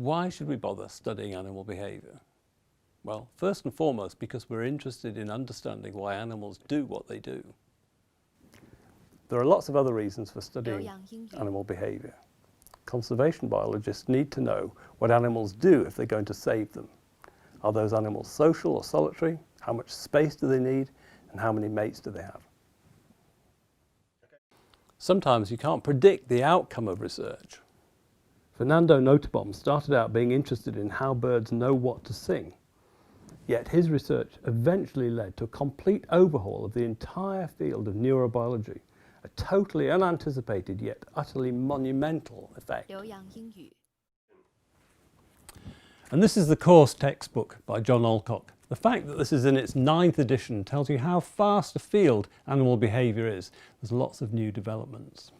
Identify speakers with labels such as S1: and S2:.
S1: Why should we bother studying animal behaviour? Well, first and foremost, because we're interested in understanding why animals do what they do. There are lots of other reasons for studying animal behaviour. Conservation biologists need to know what animals do if they're going to save them. Are those animals social or solitary? How much space do they need? And how many mates do they have? Sometimes you can't predict the outcome of research. Fernando Nottebohm started out being interested in how birds know what to sing. Yet his research eventually led to a complete overhaul of the entire field of neurobiology, a totally unanticipated yet utterly monumental effect. And this is the course textbook by John Alcock. The fact that this is in its 9th edition tells you how vast a field animal behaviour is. There's lots of new developments.